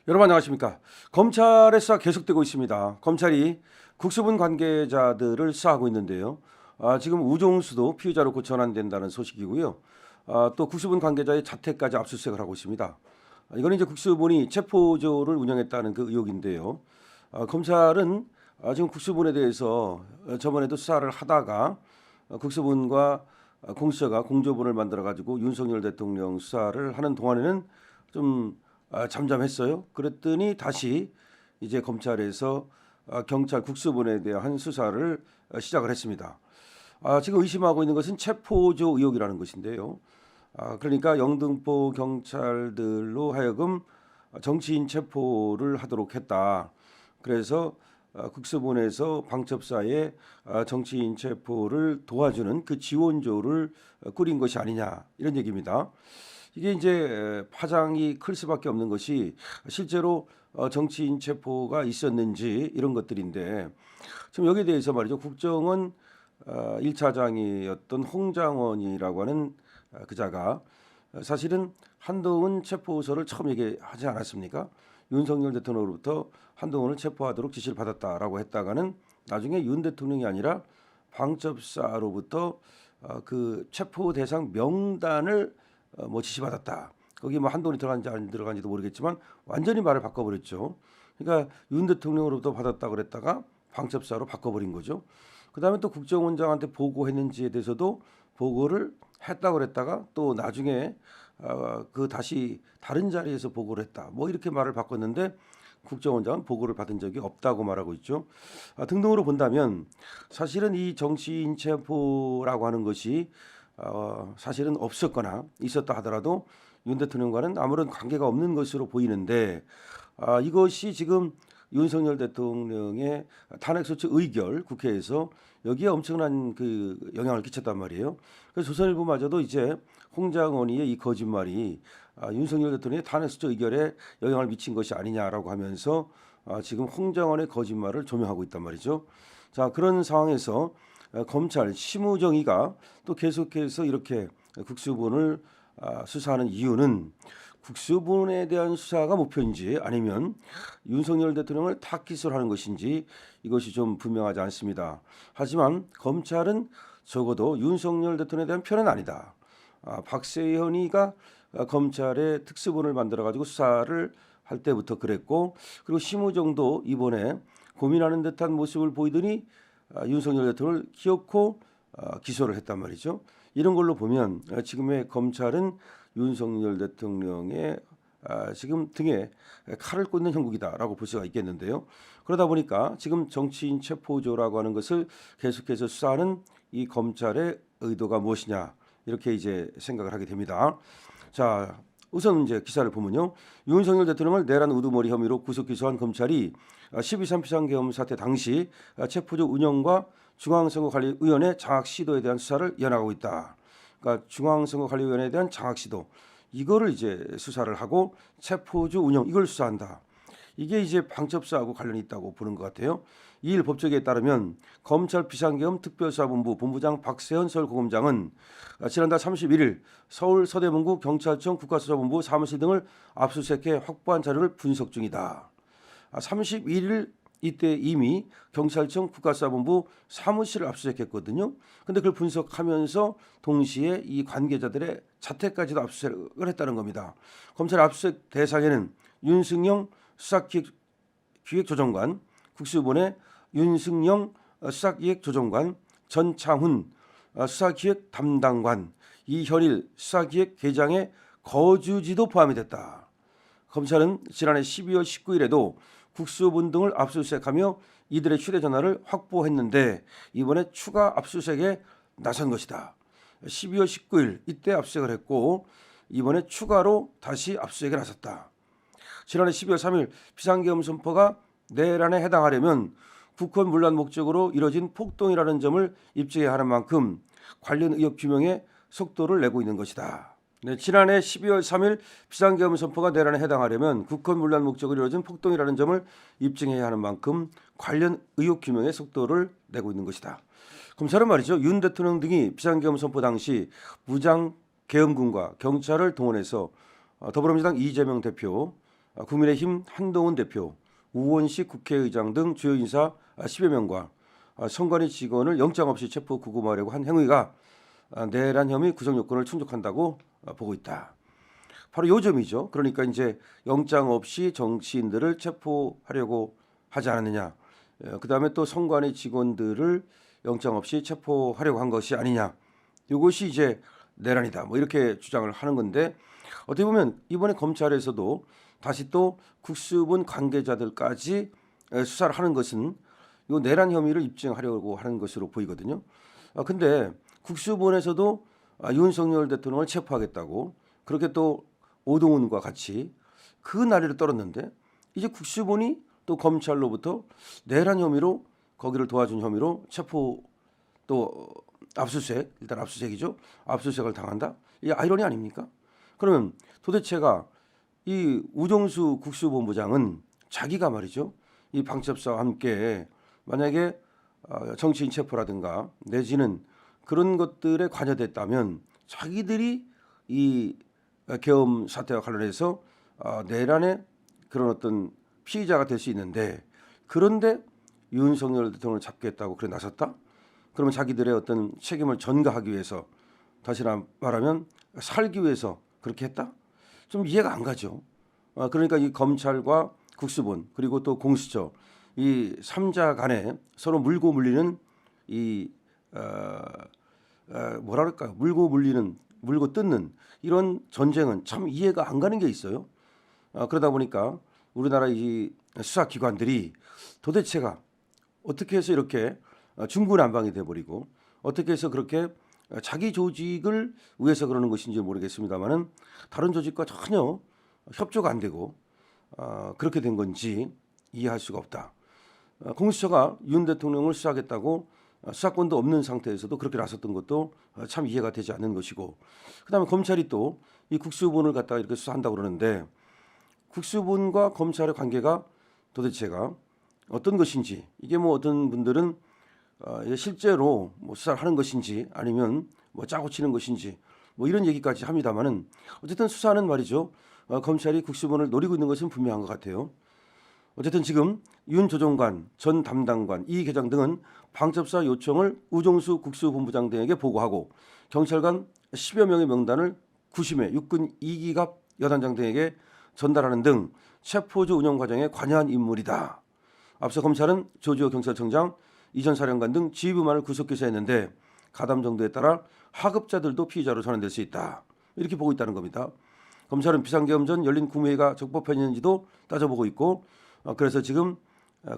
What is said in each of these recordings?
여러분 안녕하십니까? 검찰의 수사 계속되고 있습니다. 검찰이 국수본 관계자들을 수사하고 있는데요. 지금 우종수도 피의자로 전환된다는 소식이고요. 또 국수본 관계자의 자택까지 압수수색을 하고 있습니다. 이거는 이제 국수본이 체포조를 운영했다는 그 의혹인데요. 검찰은 지금 국수본에 대해서 저번에도 수사를 하다가 국수본과 공수처가 공조본을 만들어 가지고 윤석열 대통령 수사를 하는 동안에는 좀 잠잠했어요. 그랬더니 다시 이제 검찰에서 경찰 국수본에 대한 수사를 시작을 했습니다. 지금 의심하고 있는 것은 체포조 의혹이라는 것인데요. 그러니까 영등포 경찰들로 하여금 정치인 체포를 하도록 했다. 그래서 국수본에서 방첩사에 정치인 체포를 도와주는 그 지원조를 꾸린 것이 아니냐 이런 얘기입니다. 이게 이제 파장이 클 수밖에 없는 것이 실제로 정치인 체포가 있었는지 이런 것들인데 지금 여기에 대해서 말이죠. 국정원 1차장이었던 홍장원이라고 하는 그자가 사실은 한동훈 체포서를 처음 얘기하지 않았습니까? 윤석열 대통령으로부터 한동훈을 체포하도록 지시를 받았다라고 했다가는 나중에 윤 대통령이 아니라 방첩사로부터 그 체포 대상 명단을 뭐 지시받았다. 거기 뭐 한동훈이 들어간지 안 들어간지도 모르겠지만 완전히 말을 바꿔버렸죠. 그러니까 윤 대통령으로부터 받았다 그랬다가 방첩사로 바꿔버린 거죠. 그다음에 또 국정원장한테 보고했는지에 대해서도 보고를 했다 그랬다가 또 나중에 그 다시 다른 자리에서 보고를 했다. 뭐 이렇게 말을 바꿨는데 국정원장은 보고를 받은 적이 없다고 말하고 있죠. 등등으로 본다면 사실은 이 정치인 체포라고 하는 것이 사실은 없었거나 있었다 하더라도 윤 대통령과는 아무런 관계가 없는 것으로 보이는데 이것이 지금 윤석열 대통령의 탄핵소추 의결 국회에서 여기에 엄청난 그 영향을 끼쳤단 말이에요. 그래서 조선일보마저도 이제 홍장원이의 이 거짓말이 윤석열 대통령의 탄핵소추 의결에 영향을 미친 것이 아니냐라고 하면서 지금 홍장원의 거짓말을 조명하고 있단 말이죠. 자, 그런 상황에서 검찰 심우정의가 또 계속해서 이렇게 국수본을 수사하는 이유는 국수본에 대한 수사가 목표인지 아니면 윤석열 대통령을 타깃으로 하는 것인지 이것이 좀 분명하지 않습니다. 하지만 검찰은 적어도 윤석열 대통령에 대한 편은 아니다. 박세현이가 검찰의 특수본을 만들어 가지고 수사를 할 때부터 그랬고 그리고 심우정도 이번에 고민하는 듯한 모습을 보이더니 윤석열 대통령을 기어코 기소를 했단 말이죠. 이런 걸로 보면 지금의 검찰은 윤석열 대통령의 지금 등에 칼을 꽂는 형국이다라고 볼 수가 있겠는데요. 그러다 보니까 지금 정치인 체포조라고 하는 것을 계속해서 수사하는 이 검찰의 의도가 무엇이냐 이렇게 이제 생각을 하게 됩니다. 자, 우선 이제 기사를 보면요. 윤석열 대통령을 내란 우두머리 혐의로 구속 기소한 검찰이 12.3 비상계엄 사태 당시 체포조 운영과 중앙선거관리위원회 장악 시도에 대한 수사를 이어나가고 있다. 그러니까 중앙선거관리위원회에 대한 장악 시도 이거를 이제 수사를 하고 체포조 운영 이걸 수사한다. 이게 이제 방첩사하고 관련이 있다고 보는 것 같아요. 이 일 법조계에 따르면 검찰 비상계엄 특별수사본부 본부장 박세현 서울고검장은 지난달 31일 서울 서대문구 경찰청 국가수사본부 사무실 등을 압수수색해 확보한 자료를 분석 중이다. 31일 이때 이미 경찰청 국가수사본부 사무실을 압수수색했거든요. 근데 그걸 분석하면서 동시에 이 관계자들의 자택까지도 압수수색을 했다는 겁니다. 검찰 압수수색 대상에는 윤승영 수사기획조정관, 국수본의 윤승영 수사기획조정관, 전창훈 수사기획 담당관, 이현일 수사기획계장의 거주지도 포함이 됐다. 검찰은 지난해 12월 19일에도 국수본 등을 압수수색하며 이들의 휴대전화를 확보했는데 이번에 추가 압수수색에 나선 것이다. 12월 19일 이때 압수수색을 했고 이번에 추가로 다시 압수수색에 나섰다. 지난해 12월 3일 비상계엄 선포가 내란에 해당하려면 국헌 문란 목적으로 이뤄진 폭동이라는 점을 입증해야 하는 만큼 관련 의혹 규명에 속도를 내고 있는 것이다. 네, 지난해 12월 3일 비상계엄 선포가 내란에 해당하려면 국헌 문란 목적으로 이뤄진 폭동이라는 점을 입증해야 하는 만큼 관련 의혹 규명에 속도를 내고 있는 것이다. 검찰은 말이죠. 윤 대통령 등이 비상계엄 선포 당시 무장 계엄군과 경찰을 동원해서 더불어민주당 이재명 대표 국민의힘 한동훈 대표, 우원식 국회의장 등 주요 인사 10여 명과 선관위 직원을 영장 없이 체포 구금하려고 한 행위가 내란 혐의 구성 요건을 충족한다고 보고 있다. 바로 요 점이죠. 그러니까 이제 영장 없이 정치인들을 체포하려고 하지 않았느냐. 그다음에 또 선관위 직원들을 영장 없이 체포하려고 한 것이 아니냐. 이것이 이제 내란이다. 뭐 이렇게 주장을 하는 건데 어떻게 보면 이번에 검찰에서도 다시 또 국수본 관계자들까지 수사를 하는 것은 이 내란 혐의를 입증하려고 하는 것으로 보이거든요. 근데 국수본에서도 윤석열 대통령을 체포하겠다고 그렇게 또 오동훈과 같이 그 난리를 떨었는데 이제 국수본이 또 검찰로부터 내란 혐의로 거기를 도와준 혐의로 체포 또 압수수색 일단 압수수색이죠. 압수수색을 당한다. 이게 아이러니 아닙니까? 그러면 도대체가 이 우정수 국수본부장은 자기가 말이죠. 이 방첩사와 함께 만약에 정치인 체포라든가 내지는 그런 것들에 관여됐다면 자기들이 이 계엄 사태와 관련해서 내란의 그런 어떤 피의자가 될 수 있는데 그런데 윤석열 대통령을 잡겠다고 그래 나섰다? 그러면 자기들의 어떤 책임을 전가하기 위해서 다시 말하면 살기 위해서 그렇게 했다? 좀 이해가 안 가죠. 그러니까 이 검찰과 국수본 그리고 또 공수처 이 3자 간에 서로 물고 물리는 이 뭐라 그럴까요? 물고 물리는 물고 뜯는 이런 전쟁은 참 이해가 안 가는 게 있어요. 그러다 보니까 우리나라 이 수사기관들이 도대체가 어떻게 해서 이렇게 중구난방이 돼버리고 어떻게 해서 그렇게 자기 조직을 위해서 그러는 것인지 모르겠습니다만은 다른 조직과 전혀 협조가 안 되고 그렇게 된 건지 이해할 수가 없다. 공수처가 윤 대통령을 수사하겠다고 수사권도 없는 상태에서도 그렇게 나섰던 것도 참 이해가 되지 않는 것이고 그다음에 검찰이 또 이 국수본을 갖다가 이렇게 수사한다고 그러는데 국수본과 검찰의 관계가 도대체가 어떤 것인지 이게 뭐 어떤 분들은 실제로 뭐 수사를 하는 것인지 아니면 뭐 짜고 치는 것인지 뭐 이런 얘기까지 합니다만은 어쨌든 수사는 말이죠. 검찰이 국수본을 노리고 있는 것은 분명한 것 같아요. 어쨌든 지금 윤 조정관 전 담당관 이 계장 등은 방첩사 요청을 우정수 국수본부장 등에게 보고하고 경찰관 10여 명의 명단을 구심의 육군 2기갑 여단장 등에게 전달하는 등 체포조 운영 과정에 관여한 인물이다. 앞서 검찰은 조지호 경찰청장, 이전 사령관 등 지휘부만을 구속 기소했는데 가담 정도에 따라 하급자들도 피의자로 전환될 수 있다. 이렇게 보고 있다는 겁니다. 검찰은 비상계엄 전 열린 국무회의가 적법했는지도 따져보고 있고 그래서 지금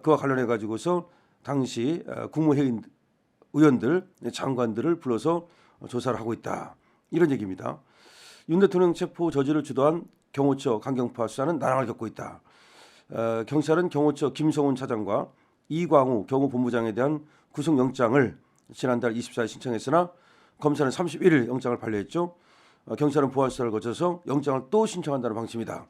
그와 관련해 가지고서 당시 국무회의 의원들, 장관들을 불러서 조사를 하고 있다. 이런 얘기입니다. 윤 대통령 체포 저지를 주도한 경호처 강경파 수사는 난항을 겪고 있다. 경찰은 경호처 김성훈 차장과 이광우 경호본부장에 대한 구속영장을 지난달 24일 신청했으나 검찰은 31일 영장을 발려했죠. 경찰은 보완 수사를 거쳐서 영장을 또 신청한다는 방침이다.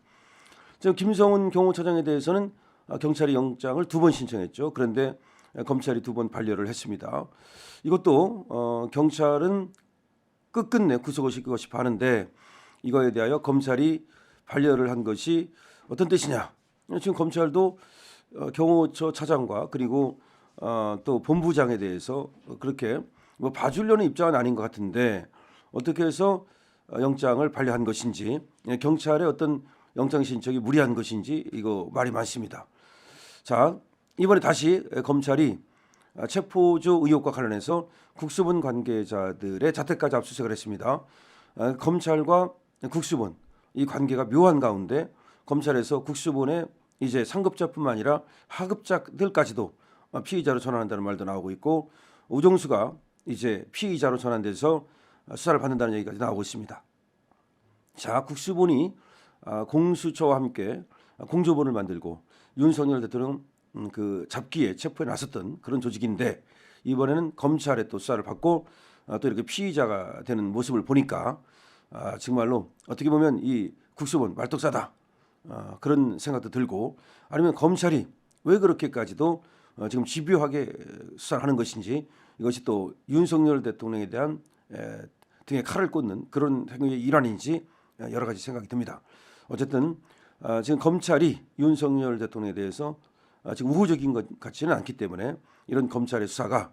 지금 김성훈 경호차장에 대해서는 경찰이 영장을 2번 신청했죠. 그런데 검찰이 2번 반려를 했습니다. 이것도 경찰은 끝끝내 구속을 시키고 싶어 하는데 이거에 대하여 검찰이 반려를 한 것이 어떤 뜻이냐. 지금 검찰도 경호처 차장과 그리고 또 본부장에 대해서 그렇게 뭐 봐주려는 입장은 아닌 것 같은데 어떻게 해서 영장을 반려한 것인지 경찰의 어떤 영장 신청이 무리한 것인지 이거 말이 많습니다. 자, 이번에 다시 검찰이 체포조 의혹과 관련해서 국수본 관계자들의 자택까지 압수수색을 했습니다. 검찰과 국수본 이 관계가 묘한 가운데 검찰에서 국수본의 이제 상급자뿐만 아니라 하급자들까지도 피의자로 전환한다는 말도 나오고 있고 우정수가 이제 피의자로 전환돼서 수사를 받는다는 얘기까지 나오고 있습니다. 자, 국수본이 공수처와 함께 공조본을 만들고 윤석열 대통령 그 잡기에 체포에 나섰던 그런 조직인데 이번에는 검찰의 또 수사를 받고 또 이렇게 피의자가 되는 모습을 보니까 정말로 어떻게 보면 이 국수본 말뚝사다 그런 생각도 들고 아니면 검찰이 왜 그렇게까지도 지금 집요하게 수사를 하는 것인지 이것이 또 윤석열 대통령에 대한 등에 칼을 꽂는 그런 행위의 일환인지 여러 가지 생각이 듭니다. 어쨌든 지금 검찰이 윤석열 대통령에 대해서 지금 우호적인 것 같지는 않기 때문에 이런 검찰의 수사가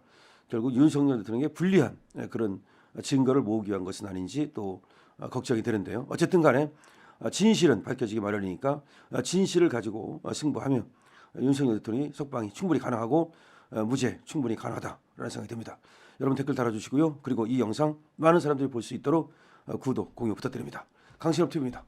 결국 윤석열 대통령에게 불리한 그런 증거를 모으기 위한 것은 아닌지 또 걱정이 되는데요. 어쨌든 간에 진실은 밝혀지기 마련이니까 진실을 가지고 승부하며 윤석열 대통령이 석방이 충분히 가능하고 무죄 충분히 가능하다라는 생각이 듭니다. 여러분 댓글 달아주시고요. 그리고 이 영상 많은 사람들이 볼 수 있도록 구독, 공유 부탁드립니다. 강신업 TV입니다.